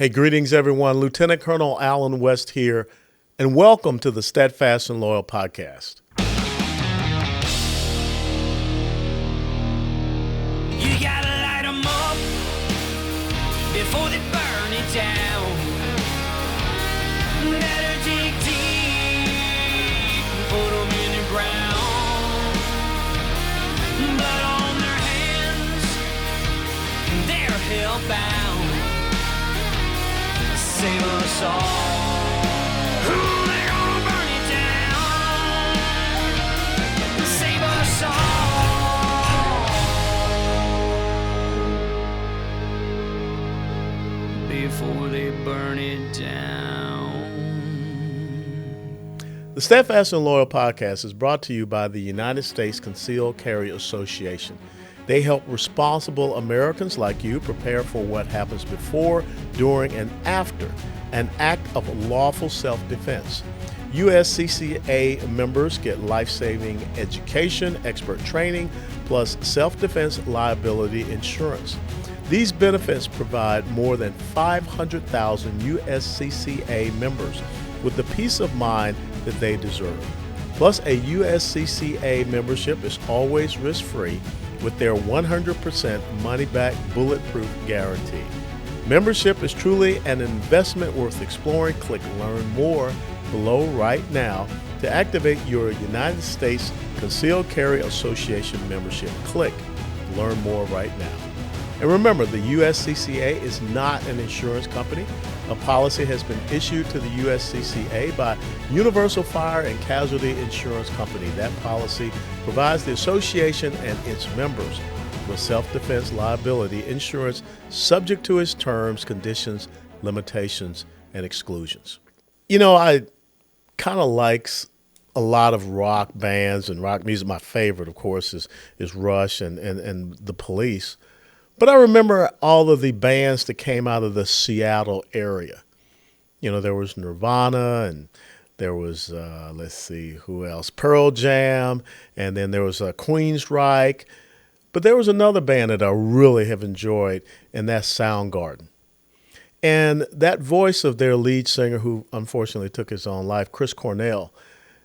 Hey, greetings, everyone. Lieutenant Colonel Alan West here, and welcome to the Steadfast and Loyal podcast. You gotta light 'em up before they burn it down. Better dig deep and put 'em in the ground. Blood on their hands, they're hellbound. Save us all. They're gonna burn it down. Save us all before they burn it down. The Steadfast and Loyal podcast is brought to you by the United States Concealed Carry Association. They help responsible Americans like you prepare for what happens before, during, and after an act of lawful self-defense. USCCA members get life-saving education, expert training, plus self-defense liability insurance. These benefits provide more than 500,000 USCCA members with the peace of mind that they deserve. Plus, a USCCA membership is always risk-free with their 100% money-back bulletproof guarantee. Membership is truly an investment worth exploring. Click Learn More below right now to activate your United States Concealed Carry Association membership. Click Learn More right now. And remember, the USCCA is not an insurance company. A policy has been issued to the USCCA by Universal Fire and Casualty Insurance Company. That policy provides the association and its members with self-defense liability insurance subject to its terms, conditions, limitations, and exclusions. You know, I kind of likes a lot of rock bands and rock music. My favorite, of course, is Rush and the Police. But I remember all of the bands that came out of the Seattle area. You know, there was Nirvana, and there was, let's see, who else? Pearl Jam, and then there was Queensryche. But there was another band that I really have enjoyed, and that's Soundgarden. And that voice of their lead singer, who unfortunately took his own life, Chris Cornell,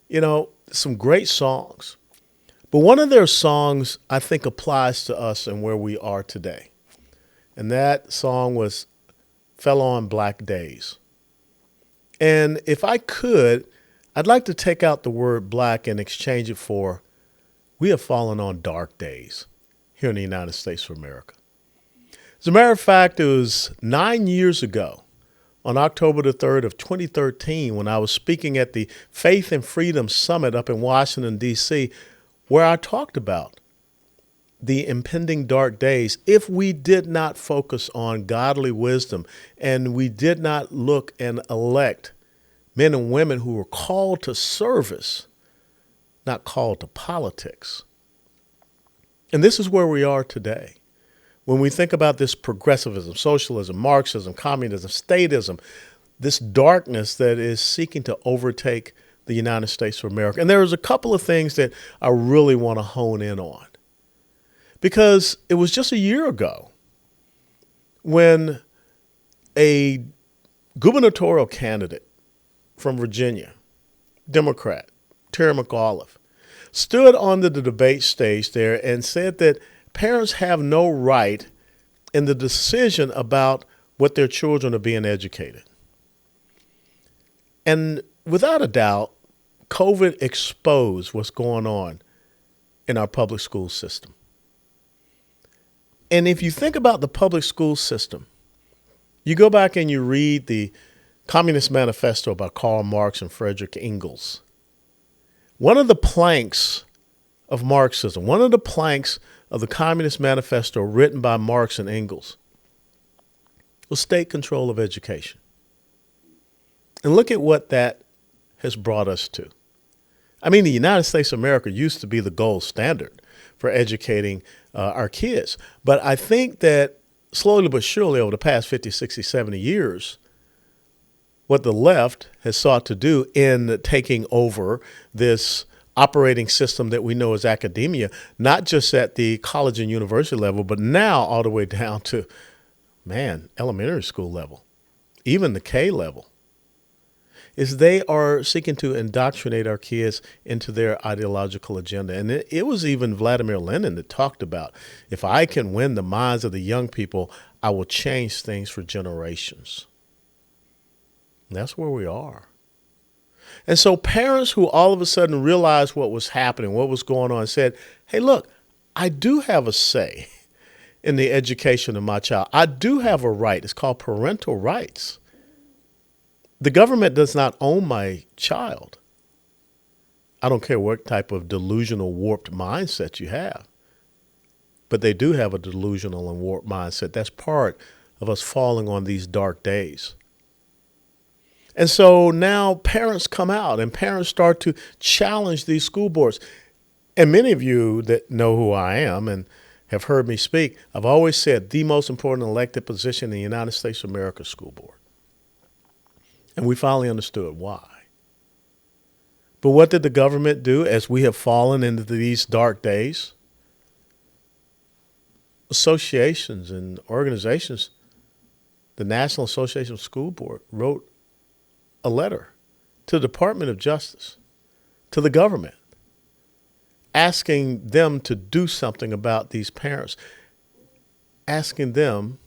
you know, some great songs. But one of their songs, I think, applies to us and where we are today. And that song Fell on Black Days. And if I could, I'd like to take out the word black and exchange it for we have fallen on dark days here in the United States of America. As a matter of fact, it was 9 years ago, on October the 3rd of 2013, when I was speaking at the Faith and Freedom Summit up in Washington, D.C., where I talked about the impending dark days if we did not focus on godly wisdom and we did not look and elect men and women who were called to service, not called to politics. And this is where we are today. When we think about this progressivism, socialism, Marxism, communism, statism, this darkness that is seeking to overtake the United States of America. And there's a couple of things that I really want to hone in on. Because it was just a year ago when a gubernatorial candidate from Virginia, Democrat, Terry McAuliffe, stood on the debate stage there and said that parents have no right in the decision about what their children are being educated. And without a doubt, COVID exposed what's going on in our public school system. And if you think about the public school system, you go back and you read the Communist Manifesto by Karl Marx and Friedrich Engels. One of the planks of Marxism, one of the planks of the Communist Manifesto written by Marx and Engels was state control of education. And look at what that has brought us to. I mean, the United States of America used to be the gold standard for educating our kids. But I think that slowly but surely over the past 50, 60, 70 years, what the left has sought to do in taking over this operating system that we know as academia, not just at the college and university level, but now all the way down to, elementary school level. even the K level, is they are seeking to indoctrinate our kids into their ideological agenda. And it was even Vladimir Lenin that talked about, if I can win the minds of the young people, I will change things for generations. And that's where we are. And so parents who all of a sudden realized what was happening, what was going on, said, hey, look, I do have a say in the education of my child. I do have a right. It's called parental rights. The government does not own my child. I don't care what type of delusional, warped mindset you have, but they do have a delusional and warped mindset. That's part of us falling on these dark days. And so now parents come out and parents start to challenge these school boards. And many of you that know who I am and have heard me speak, I've always said the most important elected position in the United States of America, school board. And we finally understood why. But what did the government do as we have fallen into these dark days? Associations and organizations, the National Association of School Board wrote a letter to the Department of Justice, to the government, asking them to do something about these parents, asking them,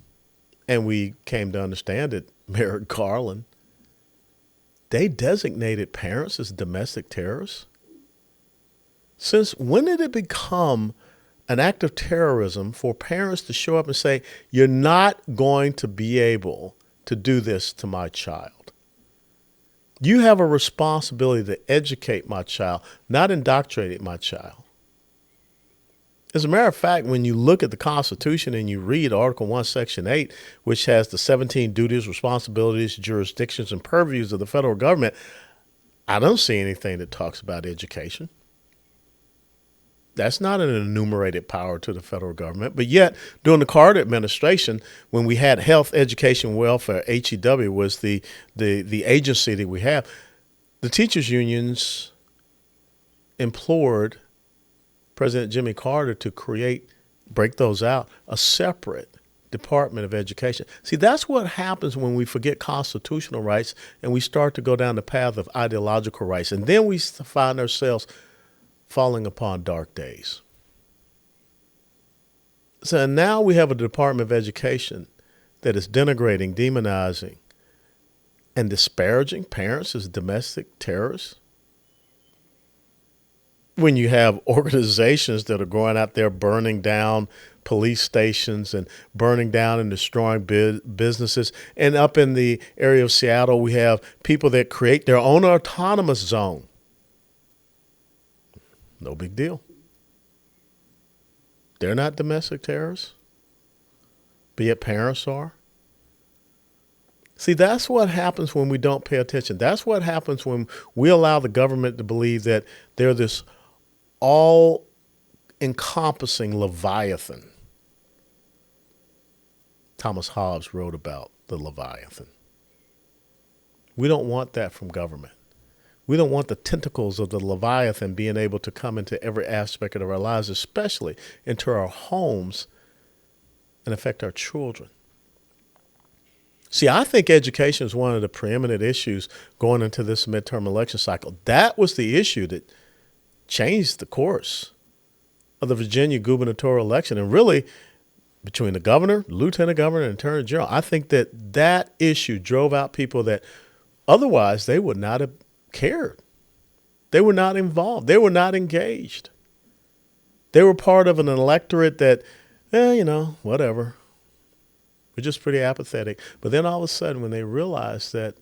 and we came to understand it, Merrick Garland, they designated parents as domestic terrorists. Since when did it become an act of terrorism for parents to show up and say, you're not going to be able to do this to my child? You have a responsibility to educate my child, not indoctrinate my child. As a matter of fact, when you look at the Constitution and you read Article 1, Section 8, which has the 17 duties, responsibilities, jurisdictions, and purviews of the federal government, I don't see anything that talks about education. That's not an enumerated power to the federal government. But yet, during the Carter administration, when we had health, education, welfare, HEW was the agency that we have, the teachers' unions implored President Jimmy Carter to break those out, a separate Department of Education. See, that's what happens when we forget constitutional rights and we start to go down the path of ideological rights. And then we find ourselves falling upon dark days. So now we have a Department of Education that is denigrating, demonizing, and disparaging parents as domestic terrorists. When you have organizations that are going out there burning down police stations and burning down and destroying businesses. And up in the area of Seattle, we have people that create their own autonomous zone. No big deal. They're not domestic terrorists, but yet parents are. See, that's what happens when we don't pay attention. That's what happens when we allow the government to believe that they're this all-encompassing Leviathan. Thomas Hobbes wrote about the Leviathan. We don't want that from government. We don't want the tentacles of the Leviathan being able to come into every aspect of our lives, especially into our homes, and affect our children. See, I think education is one of the preeminent issues going into this midterm election cycle. That was the issue that changed the course of the Virginia gubernatorial election. And really, between the governor, lieutenant governor, and attorney general, I think that issue drove out people that otherwise they would not have cared. They were not involved. They were not engaged. They were part of an electorate that, whatever. We're just pretty apathetic. But then all of a sudden, when they realized that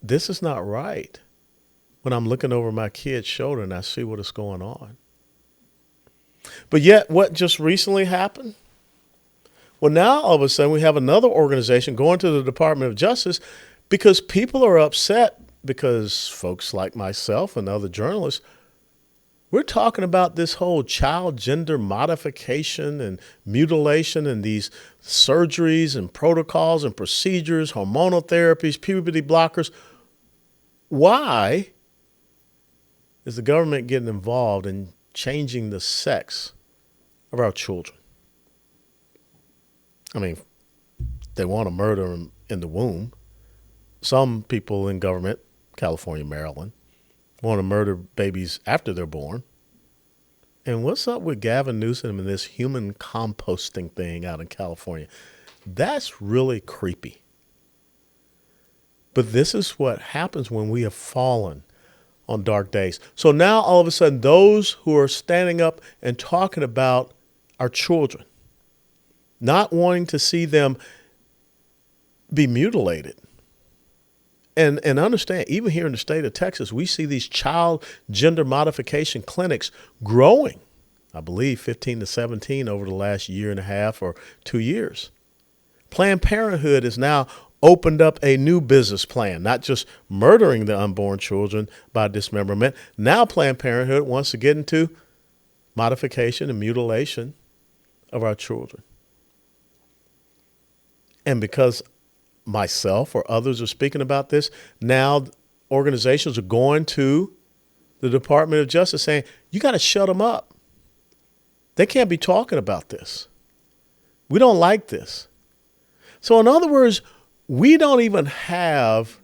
this is not right, when I'm looking over my kid's shoulder and I see what is going on. But yet, what just recently happened? Well, now all of a sudden we have another organization going to the Department of Justice because people are upset because folks like myself and other journalists, we're talking about this whole child gender modification and mutilation and these surgeries and protocols and procedures, hormonal therapies, puberty blockers. Why is the government getting involved in changing the sex of our children? I mean, they want to murder them in the womb. some people in government, California, Maryland, want to murder babies after they're born. And what's up with Gavin Newsom and this human composting thing out in California? That's really creepy. But this is what happens when we have fallen on dark days. So now all of a sudden, those who are standing up and talking about our children, not wanting to see them be mutilated. And understand, even here in the state of Texas, we see these child gender modification clinics growing, I believe 15 to 17 over the last year and a half or 2 years. Planned Parenthood has now opened up a new business plan, not just murdering the unborn children by dismemberment. Now Planned Parenthood wants to get into modification and mutilation of our children. And because myself or others are speaking about this, now organizations are going to the Department of Justice saying, you got to shut them up. They can't be talking about this. We don't like this. So in other words, we don't even have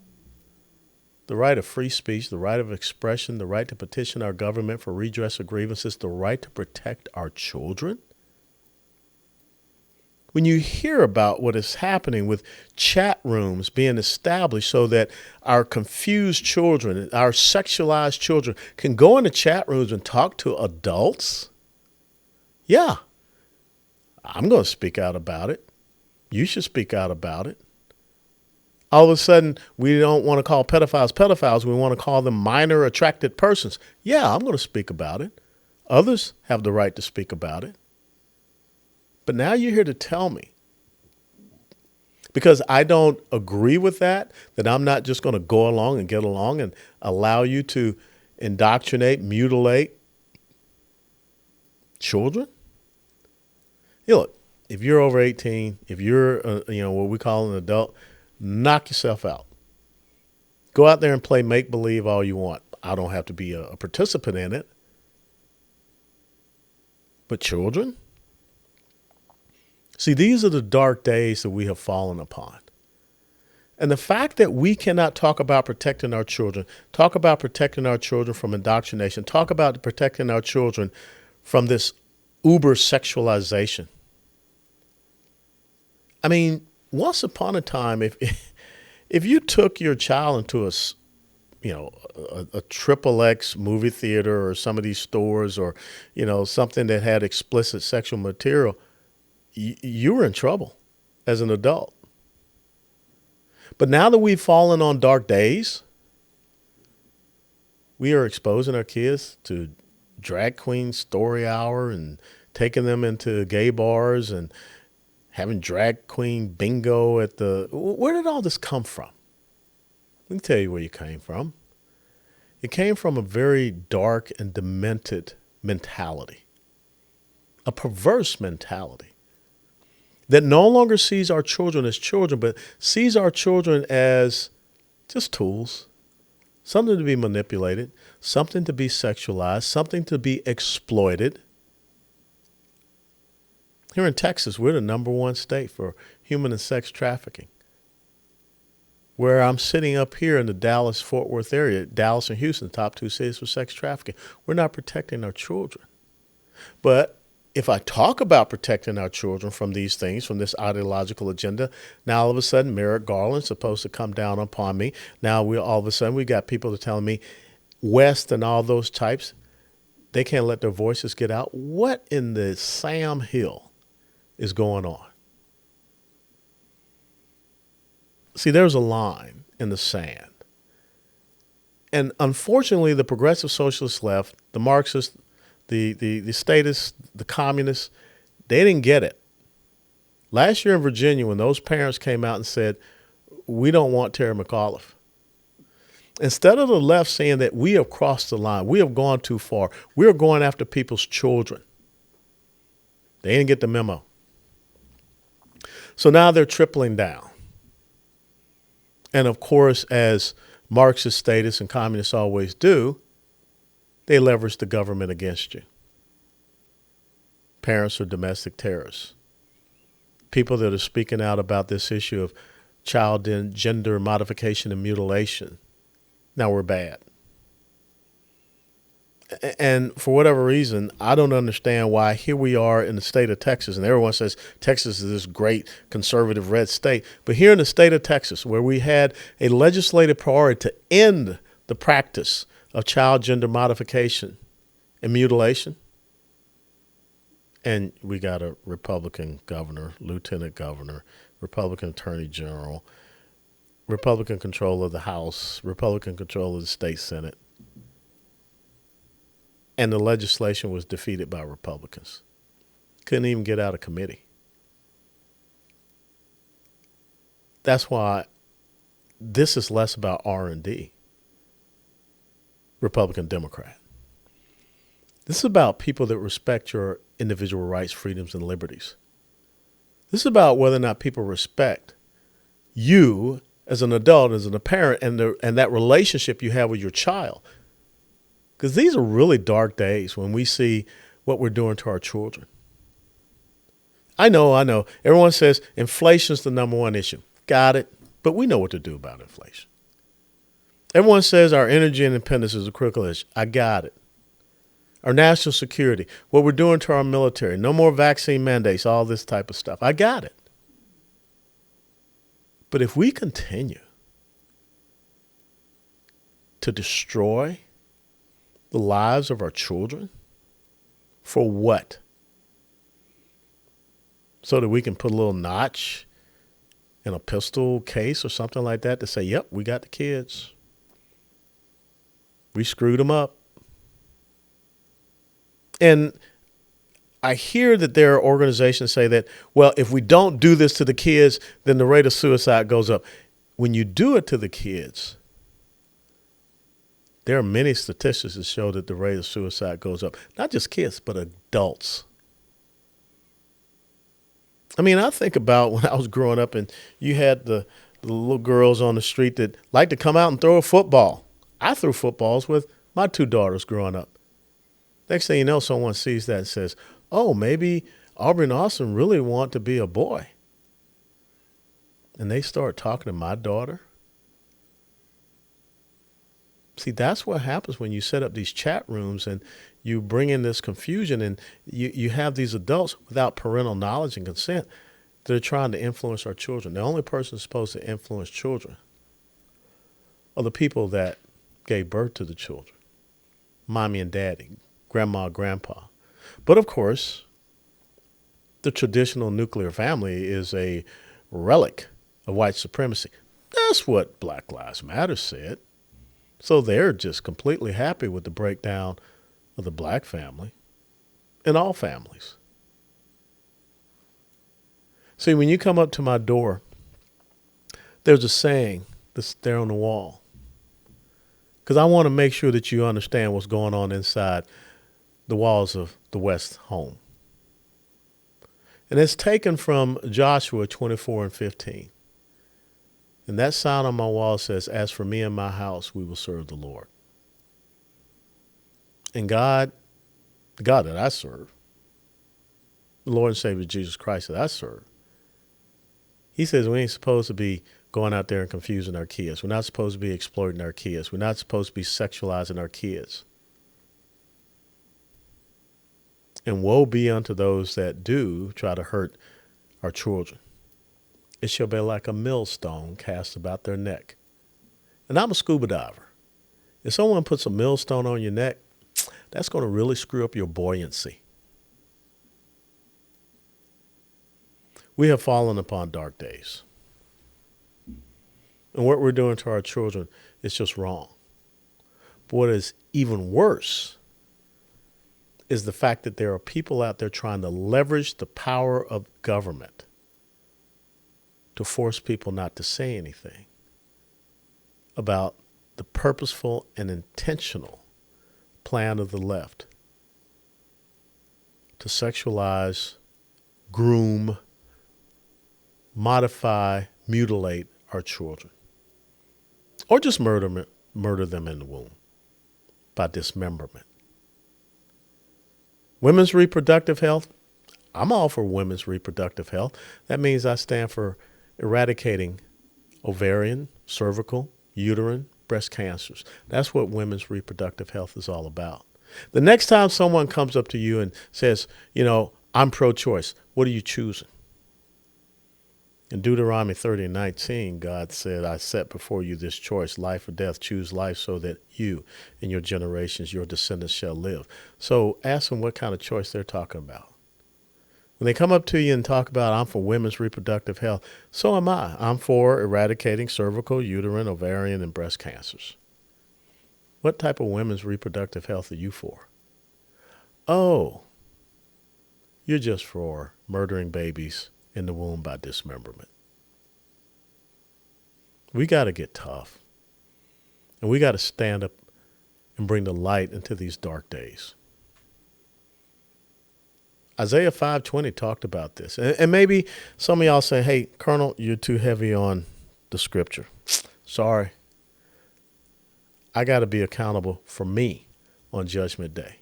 the right of free speech, the right of expression, the right to petition our government for redress of grievances, the right to protect our children. When you hear about what is happening with chat rooms being established so that our confused children, our sexualized children can go into chat rooms and talk to adults, yeah, I'm going to speak out about it. You should speak out about it. All of a sudden, we don't want to call pedophiles pedophiles. We want to call them minor attracted persons. Yeah, I'm going to speak about it. Others have the right to speak about it. But now you're here to tell me, because I don't agree with that I'm not just going to go along and get along and allow you to indoctrinate, mutilate children. You look, if you're over 18, if you're, what we call an adult, knock yourself out. Go out there and play make-believe all you want. I don't have to be a participant in it. But children? See, these are the dark days that we have fallen upon. And the fact that we cannot talk about protecting our children, talk about protecting our children from indoctrination, talk about protecting our children from this uber sexualization. I mean, once upon a time, if you took your child into a triple X movie theater or some of these stores or, something that had explicit sexual material, you were in trouble as an adult. But now that we've fallen on dark days, we are exposing our kids to drag queen story hour and taking them into gay bars and having drag queen bingo where did all this come from? Let me tell you where it came from. It came from a very dark and demented mentality, a perverse mentality that no longer sees our children as children, but sees our children as just tools, something to be manipulated, something to be sexualized, something to be exploited. Here in Texas, we're the #1 state for human and sex trafficking. Where I'm sitting up here in the Dallas-Fort Worth area, Dallas and Houston, top 2 cities for sex trafficking, we're not protecting our children. But if I talk about protecting our children from these things, from this ideological agenda, now all of a sudden Merrick Garland's supposed to come down upon me. Now all of a sudden we got people that are telling me West and all those types, they can't let their voices get out. What in the Sam Hill is going on? See, there's a line in the sand. And unfortunately, the progressive socialist left, the Marxists, the statists, the communists, they didn't get it. Last year in Virginia, when those parents came out and said, we don't want Terry McAuliffe, instead of the left saying that we have crossed the line, we have gone too far, we're going after people's children, they didn't get the memo. So now they're tripling down. And of course, as Marxist statists and communists always do, they leverage the government against you. Parents are domestic terrorists. People that are speaking out about this issue of child gender modification and mutilation, now we're bad. And for whatever reason, I don't understand why here we are in the state of Texas, and everyone says Texas is this great conservative red state. But here in the state of Texas, where we had a legislative priority to end the practice of child gender modification and mutilation, and we got a Republican governor, lieutenant governor, Republican attorney general, Republican control of the House, Republican control of the state Senate, and the legislation was defeated by Republicans. Couldn't even get out of committee. That's why this is less about R&D, Republican, Democrat. This is about people that respect your individual rights, freedoms, and liberties. This is about whether or not people respect you as an adult, as a parent, and that relationship you have with your child. Because these are really dark days when we see what we're doing to our children. I know. Everyone says inflation's the number one issue. Got it. But we know what to do about inflation. Everyone says our energy independence is a critical issue. I got it. Our national security, what we're doing to our military, no more vaccine mandates, all this type of stuff. I got it. But if we continue to destroy the lives of our children, for what? So that we can put a little notch in a pistol case or something like that to say, yep, we got the kids. We screwed them up. And I hear that there are organizations say that, well, if we don't do this to the kids, then the rate of suicide goes up. When you do it to the kids, there are many statistics that show that the rate of suicide goes up. Not just kids, but adults. I mean, I think about when I was growing up and you had the little girls on the street that like to come out and throw a football. I threw footballs with my two daughters growing up. Next thing you know, someone sees that and says, oh, maybe Aubrey and Austin really want to be a boy. And they start talking to my daughter. See, that's what happens when you set up these chat rooms and you bring in this confusion and you have these adults without parental knowledge and consent that are trying to influence our children. The only person supposed to influence children are the people that gave birth to the children, mommy and daddy, grandma, grandpa. But of course, the traditional nuclear family is a relic of white supremacy. That's what Black Lives Matter said. So they're just completely happy with the breakdown of the black family and all families. See, when you come up to my door, there's a saying that's there on the wall. Because I want to make sure that you understand what's going on inside the walls of the West home. And it's taken from Joshua 24:15. And that sign on my wall says, as for me and my house, we will serve the Lord. And God, the God that I serve, the Lord and Savior Jesus Christ that I serve, he says we ain't supposed to be going out there and confusing our kids. We're not supposed to be exploiting our kids. We're not supposed to be sexualizing our kids. And woe be unto those that do try to hurt our children. It shall be like a millstone cast about their neck. And I'm a scuba diver. If someone puts a millstone on your neck, that's going to really screw up your buoyancy. We have fallen upon dark days. And what we're doing to our children is just wrong. But what is even worse is the fact that there are people out there trying to leverage the power of government to force people not to say anything about the purposeful and intentional plan of the left to sexualize, groom, modify, mutilate our children, or just murder them in the womb by dismemberment. Women's reproductive health, I'm all for women's reproductive health. That means I stand for eradicating ovarian, cervical, uterine, breast cancers. That's what women's reproductive health is all about. The next time someone comes up to you and says, I'm pro-choice, what are you choosing? In Deuteronomy 30:19, God said, I set before you this choice, life or death. Choose life so that you and your generations, your descendants shall live. So ask them what kind of choice they're talking about. When they come up to you and talk about, I'm for women's reproductive health, so am I. I'm for eradicating cervical, uterine, ovarian, and breast cancers. What type of women's reproductive health are you for? Oh, you're just for murdering babies in the womb by dismemberment. We got to get tough. And we got to stand up and bring the light into these dark days. Isaiah 5:20 talked about this. And maybe some of y'all say, hey, Colonel, you're too heavy on the scripture. Sorry. I got to be accountable for me on Judgment Day.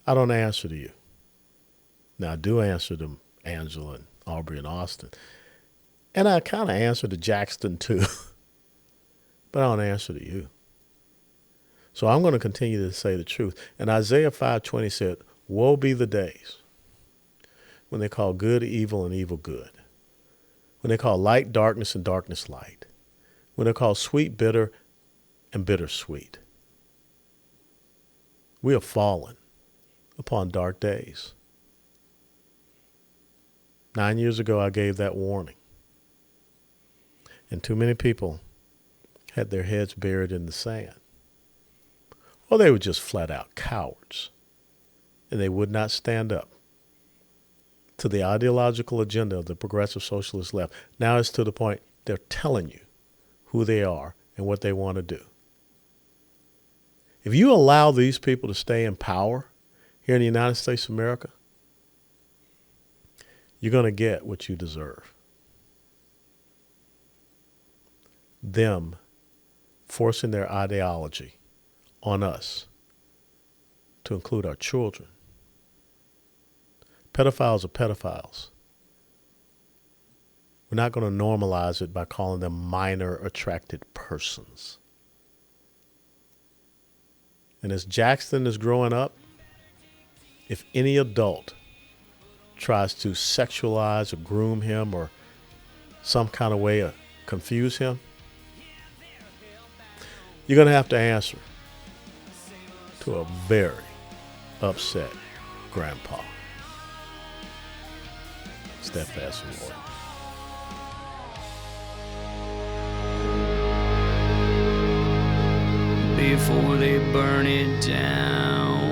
I don't answer to you. Now, I do answer to Angela and Aubrey and Austin. And I kind of answer to Jackson, too. But I don't answer to you. So I'm going to continue to say the truth. And Isaiah 5:20 said, woe be the days when they call good evil and evil good, when they call light darkness and darkness light, when they call sweet bitter and bitter sweet. We have fallen upon dark days. 9 years ago, I gave that warning. And too many people had their heads buried in the sand. Or they were just flat out cowards. And they would not stand up to the ideological agenda of the progressive socialist left. Now it's to the point they're telling you who they are and what they want to do. If you allow these people to stay in power here in the United States of America, you're going to get what you deserve. Them forcing their ideology on us to include our children. Pedophiles are pedophiles. We're not going to normalize it by calling them minor attracted persons. And as Jackson is growing up, if any adult tries to sexualize or groom him or some kind of way confuse him, you're going to have to answer to a very upset grandpa. Steadfast and loyal. Before they burn it down.